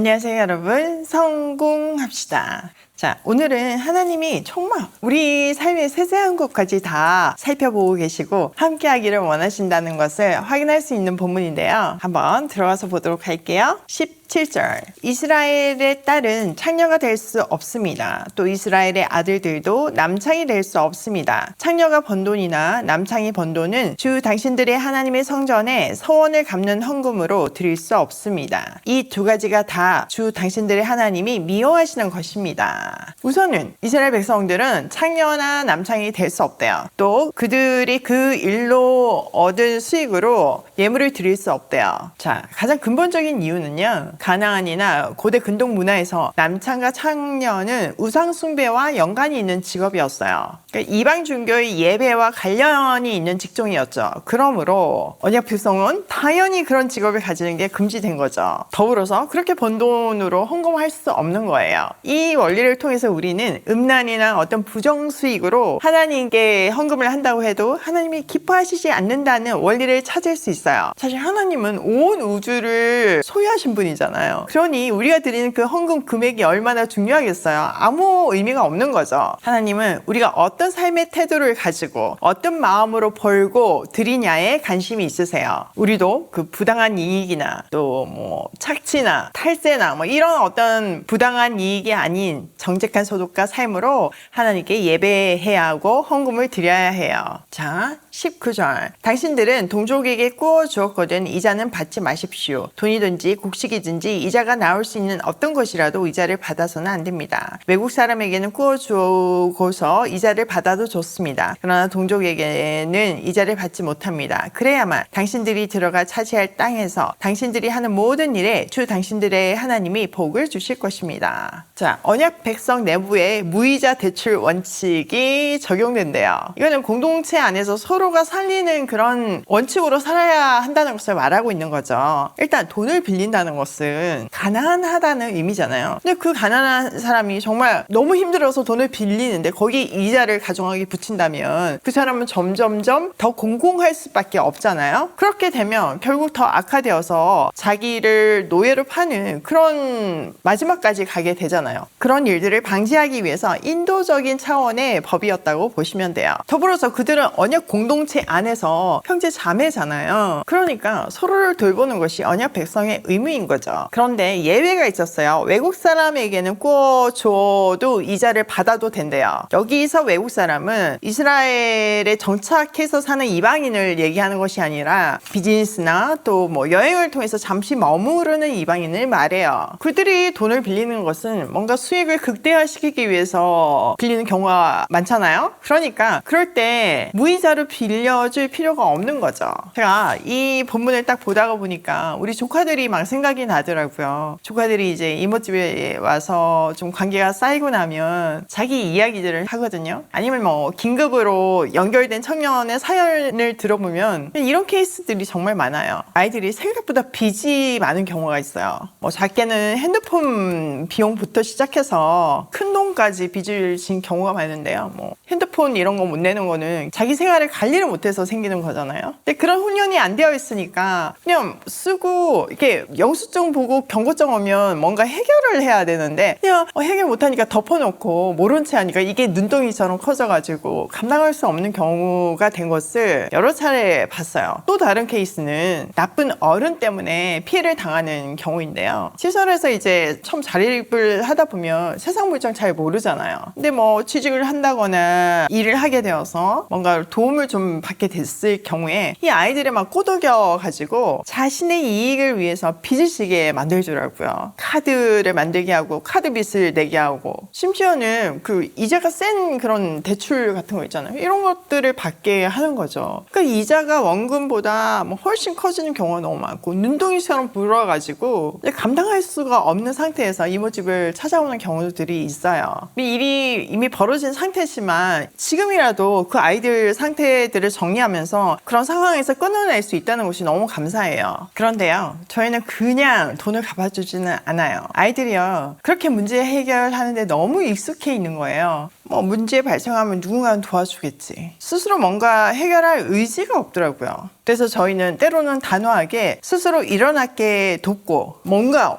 안녕하세요 여러분, 성공합시다. 자, 오늘은 하나님이 정말 우리 삶의 세세한 것까지 다 살펴보고 계시고 함께 하기를 원하신다는 것을 확인할 수 있는 본문인데요. 한번 들어가서 보도록 할게요. 17절, 이스라엘의 딸은 창녀가 될 수 없습니다. 또 이스라엘의 아들들도 남창이 될 수 없습니다. 창녀가 번 돈이나 남창이 번 돈은 주 당신들의 하나님의 성전에 서원을 갚는 헌금으로 드릴 수 없습니다. 이 두 가지가 다 주 당신들의 하나님이 미워하시는 것입니다. 우선은 이스라엘 백성들은 창녀나 남창이 될 수 없대요. 또 그들이 그 일로 얻은 수익으로 예물을 드릴 수 없대요. 자, 가장 근본적인 이유는요, 가나안이나 고대 근동 문화에서 남창과 창녀는 우상 숭배와 연관이 있는 직업이었어요. 그러니까 이방 종교의 예배와 관련이 있는 직종이었죠. 그러므로 언약 백성은 당연히 그런 직업을 가지는 게 금지된 거죠. 더불어서 그렇게 번 돈으로 헌금할 수 없는 거예요. 이 원리를 통해서 우리는 음란이나 어떤 부정 수익으로 하나님께 헌금을 한다고 해도 하나님이 기뻐하시지 않는다는 원리를 찾을 수 있어요. 사실 하나님은 온 우주를 소유하신 분이잖아요. 그러니 우리가 드리는 그 헌금 금액이 얼마나 중요하겠어요? 아무 의미가 없는 거죠. 하나님은 우리가 어떤 삶의 태도를 가지고 어떤 마음으로 벌고 드리냐에 관심이 있으세요. 우리도 그 부당한 이익이나 또 뭐 착취나 탈세나 뭐 이런 어떤 부당한 이익이 아닌 정직한 소득과 삶으로 하나님께 예배해야 하고 헌금을 드려야 해요. 자, 19절, 당신들은 동족에게 꾸어 주었거든 이자는 받지 마십시오. 돈이든지 곡식이든지 이자가 나올 수 있는 어떤 것이라도 이자를 받아서는 안 됩니다. 외국 사람에게는 꾸어 주고서 이자를 받아도 좋습니다. 그러나 동족에게는 이자를 받지 못합니다. 그래야만 당신들이 들어가 차지할 땅에서 당신들이 하는 모든 일에 주 당신들의 하나님이 복을 주실 것입니다. 자, 언약 백성 내부에 무이자 대출 원칙이 적용된대요. 이거는 공동체 안에서 서로가 살리는 그런 원칙으로 살아야 한다는 것을 말하고 있는 거죠. 일단 돈을 빌린다는 것은 가난하다는 의미잖아요. 근데 그 가난한 사람이 정말 너무 힘들어서 돈을 빌리는데 거기 이자를 가중하게 붙인다면 그 사람은 점점점 더 공공할 수밖에 없잖아요. 그렇게 되면 결국 더 악화되어서 자기를 노예로 파는 그런 마지막까지 가게 되잖아요. 그런 일들을 방지하기 위해서 인도적인 차원의 법이었다고 보시면 돼요. 더불어서 그들은 언약 공동체 안에서 형제 자매잖아요. 그러니까 서로를 돌보는 것이 언약 백성의 의무인 거죠. 그런데 예외가 있었어요. 외국 사람에게는 꾸어줘도 이자를 받아도 된대요. 여기서 외국 사람은 이스라엘에 정착해서 사는 이방인을 얘기하는 것이 아니라 비즈니스나 또 뭐 여행을 통해서 잠시 머무르는 이방인을 말해요. 그들이 돈을 빌리는 것은 뭔가 수익을 극대화시키기 위해서 빌리는 경우가 많잖아요. 그러니까 그럴 때 무이자로 빌려줄 필요가 없는 거죠. 제가 이 본문을 딱 보다가 보니까 우리 조카들이 막 생각이 나더라고요. 조카들이 이제 이모집에 와서 좀 관계가 쌓이고 나면 자기 이야기들을 하거든요. 아니면 뭐 긴급으로 연결된 청년의 사연을 들어보면 이런 케이스들이 정말 많아요. 아이들이 생각보다 빚이 많은 경우가 있어요. 뭐 작게는 핸드폰 비용부터 시작해서 큰 돈까지 빚을 진 경우가 많은데요. 뭐 핸드폰 이런 거 못 내는 거는 자기 생활을 관리를 못해서 생기는 거잖아요. 근데 그런 훈련이 안 되어 있으니까 그냥 쓰고 이렇게 영수증 보고 경고증 오면 뭔가 해결을 해야 되는데 그냥 해결 못하니까 덮어놓고 모른 채 하니까 이게 눈덩이처럼 커져가지고 감당할 수 없는 경우가 된 것을 여러 차례 봤어요. 또 다른 케이스는 나쁜 어른 때문에 피해를 당하는 경우인데요. 시설에서 이제 처음 자립을 하다 보면 세상 물정 잘 모르잖아요. 근데 뭐 취직을 한다거나 일을 하게 되어서 뭔가 도움을 좀 받게 됐을 경우에 이 아이들이 막 꼬드겨 가지고 자신의 이익을 위해서 빚을 지게 만들더라고요. 카드를 만들게 하고 카드 빚을 내게 하고 심지어는 그 이자가 센 그런 대출 같은 거 있잖아요. 이런 것들을 받게 하는 거죠. 그러니까 이자가 원금보다 뭐 훨씬 커지는 경우가 너무 많고 눈덩이처럼 불어가지고 감당할 수가 없는 상태에서 이모집을 찾아오는 경우들이 있어요. 이 일이 이미 벌어진 상태지만 지금이라도 그 아이들 상태들을 정리하면서 그런 상황에서 끊어낼 수 있다는 것이 너무 감사해요. 그런데요, 저희는 그냥 돈을 갚아주지는 않아요. 아이들이요, 그렇게 문제 해결하는데 너무 익숙해 있는 거예요. 뭐 문제 발생하면 누군가는 도와주겠지. 스스로 뭔가 해결할 의지가 없더라고요. 그래서 저희는 때로는 단호하게 스스로 일어나게 돕고 뭔가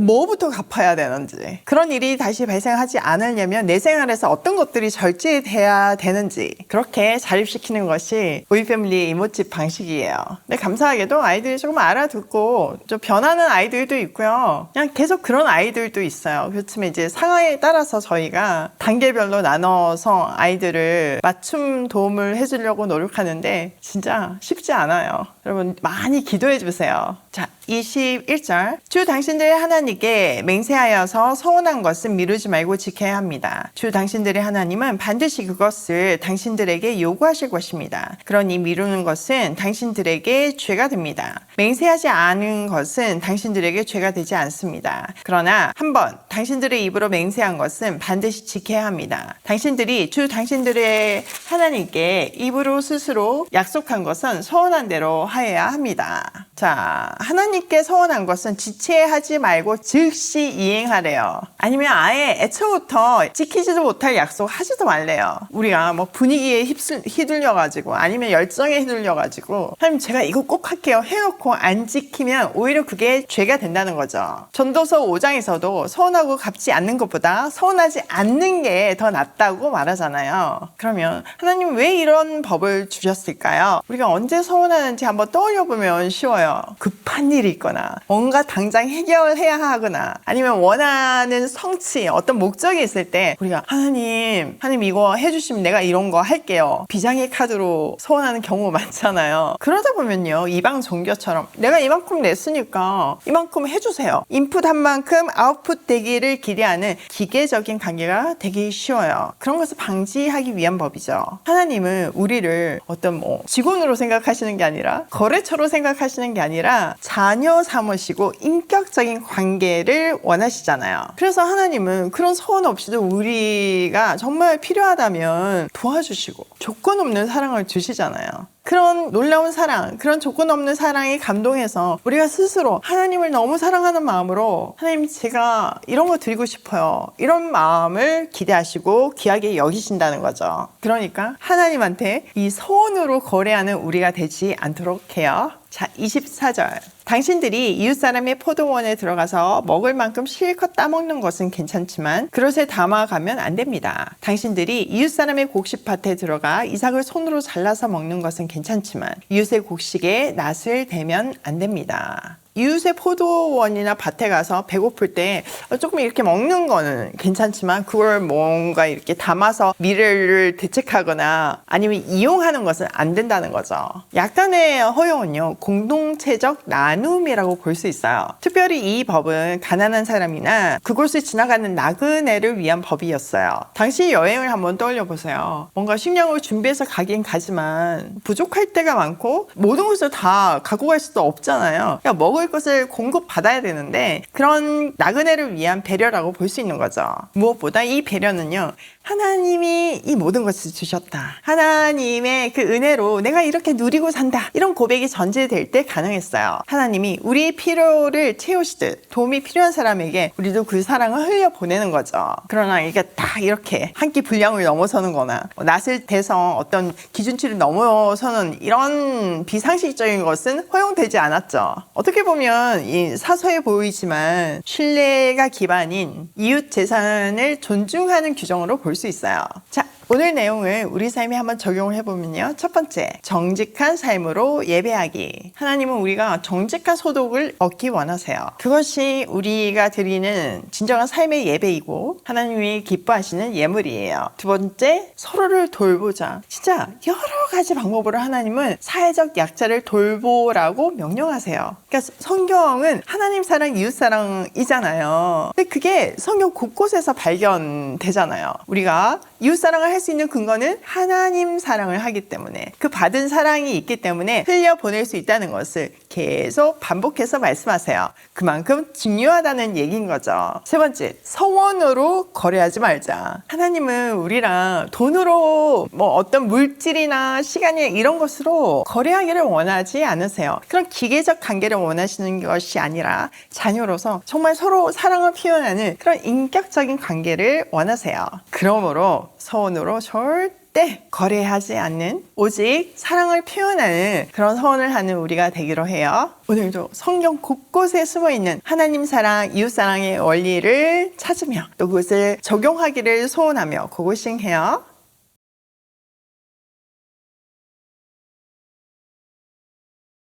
뭐부터 갚아야 되는지, 그런 일이 다시 발생하지 않으려면 내 생활에서 어떤 것들이 절제돼야 되는지 그렇게 자립시키는 것이 우리 패밀리의 이모집 방식이에요. 근데 감사하게도 아이들이 조금 알아듣고 좀 변하는 아이들도 있고요. 그냥 계속 그런 아이들도 있어요. 그렇지만 이제 상황에 따라서 저희가 단계별로 나눠서 아이들을 맞춤 도움을 해주려고 노력하는데 진짜 쉽지 않아요. 여러분 많이 기도해 주세요. 자, 21절. 주 당신들의 하나님께 맹세하여서 서원한 것은 미루지 말고 지켜야 합니다. 주 당신들의 하나님은 반드시 그것을 당신들에게 요구하실 것입니다. 그러니 미루는 것은 당신들에게 죄가 됩니다. 맹세하지 않은 것은 당신들에게 죄가 되지 않습니다. 그러나 한번 당신들의 입으로 맹세한 것은 반드시 지켜야 합니다. 당신들이 주 당신들의 하나님께 입으로 스스로 약속한 것은 서원한 대로 하여야 합니다. 자, 하나님께 서원한 것은 지체하지 말고 즉시 이행하래요. 아니면 아예 애초부터 지키지도 못할 약속 하지도 말래요. 우리가 뭐 분위기에 휘둘려가지고 아니면 열정에 휘둘려가지고 하나님 제가 이거 꼭 할게요 해놓고 안 지키면 오히려 그게 죄가 된다는 거죠. 전도서 5장에서도 서원하고 갚지 않는 것보다 서원하지 않는 게 더 낫다고 말하잖아요. 그러면 하나님 왜 이런 법을 주셨을까요? 우리가 언제 서원하는지 한번 떠올려보면 쉬워요. 급한 일이 있거나 뭔가 당장 해결해야 하거나 아니면 원하는 성취, 어떤 목적이 있을 때 우리가 하나님 이거 해주시면 내가 이런 거 할게요. 비장의 카드로 서원하는 경우 많잖아요. 그러다 보면요, 이방 종교처럼 내가 이만큼 냈으니까 이만큼 해주세요. 인풋 한 만큼 아웃풋 되기를 기대하는 기계적인 관계가 되기 쉬워요. 그런 것을 방지하기 위한 법이죠. 하나님은 우리를 어떤 직원으로 생각하시는 게 아니라 거래처로 생각하시는 게 아니라 자녀 삼으시고 인격적인 관계를 원하시잖아요. 그래서 하나님은 그런 소원 없이도 우리가 정말 필요하다면 도와주시고 조건 없는 사랑을 주시잖아요. 그런 놀라운 사랑, 그런 조건 없는 사랑에 감동해서 우리가 스스로 하나님을 너무 사랑하는 마음으로 하나님 제가 이런 거 드리고 싶어요, 이런 마음을 기대하시고 귀하게 여기신다는 거죠. 그러니까 하나님한테 이 소원으로 거래하는 우리가 되지 않도록 해요. 자, 24절. 당신들이 이웃사람의 포도원에 들어가서 먹을 만큼 실컷 따먹는 것은 괜찮지만 그릇에 담아가면 안 됩니다. 당신들이 이웃사람의 곡식밭에 들어가 이삭을 손으로 잘라서 먹는 것은 괜찮지만 이웃의 곡식에 낫을 대면 안 됩니다. 이웃의 포도원이나 밭에 가서 배고플 때 조금 이렇게 먹는 거는 괜찮지만 그걸 뭔가 이렇게 담아서 미래를 대책하거나 아니면 이용하는 것은 안 된다는 거죠. 약간의 허용은요, 공동체적 나눔이라고 볼 수 있어요. 특별히 이 법은 가난한 사람이나 그곳을 지나가는 나그네를 위한 법이었어요. 당시 여행을 한번 떠올려 보세요. 뭔가 식량을 준비해서 가긴 가지만 부족할 때가 많고 모든 것을 다 갖고 갈 수도 없잖아요. 그러니까 먹을 것을 공급받아야 되는데 그런 나그네를 위한 배려라고 볼 수 있는 거죠. 무엇보다 이 배려는요, 하나님이 이 모든 것을 주셨다, 하나님의 그 은혜로 내가 이렇게 누리고 산다, 이런 고백이 전제될 때 가능했어요. 하나님이 우리의 필요를 채우시듯 도움이 필요한 사람에게 우리도 그 사랑을 흘려보내는 거죠. 그러나 이게 딱 이렇게 한 끼 분량을 넘어서는 거나 낫을 대서 어떤 기준치를 넘어서는 이런 비상식적인 것은 허용되지 않았죠. 어떻게 보면 이 사소해 보이지만 신뢰가 기반인 이웃 재산을 존중하는 규정으로 볼 수 있어요. 자, 오늘 내용을 우리 삶에 한번 적용을 해보면요. 첫 번째, 정직한 삶으로 예배하기. 하나님은 우리가 정직한 소득을 얻기 원하세요. 그것이 우리가 드리는 진정한 삶의 예배이고 하나님이 기뻐하시는 예물이에요. 두 번째, 서로를 돌보자. 진짜 여러 가지 방법으로 하나님은 사회적 약자를 돌보라고 명령하세요. 그러니까 성경은 하나님 사랑, 이웃 사랑이잖아요. 근데 그게 성경 곳곳에서 발견되잖아요. 우리가 이웃 사랑을 할 수 있는 근거는 하나님 사랑을 하기 때문에, 그 받은 사랑이 있기 때문에 흘려보낼 수 있다는 것을 계속 계속 반복해서 말씀하세요. 그만큼 중요하다는 얘기인 거죠. 세 번째, 서원으로 거래하지 말자. 하나님은 우리랑 돈으로 뭐 어떤 물질이나 시간이 이런 것으로 거래하기를 원하지 않으세요. 그런 기계적 관계를 원하시는 것이 아니라 자녀로서 정말 서로 사랑을 표현하는 그런 인격적인 관계를 원하세요. 그러므로 서원으로 절대 거래하지 않는, 오직 사랑을 표현하는 그런 서원을 하는 우리가 되기로 해요. 오늘도 성경 곳곳에 숨어있는 하나님 사랑, 이웃 사랑의 원리를 찾으며 또 그것을 적용하기를 소원하며 고고싱해요.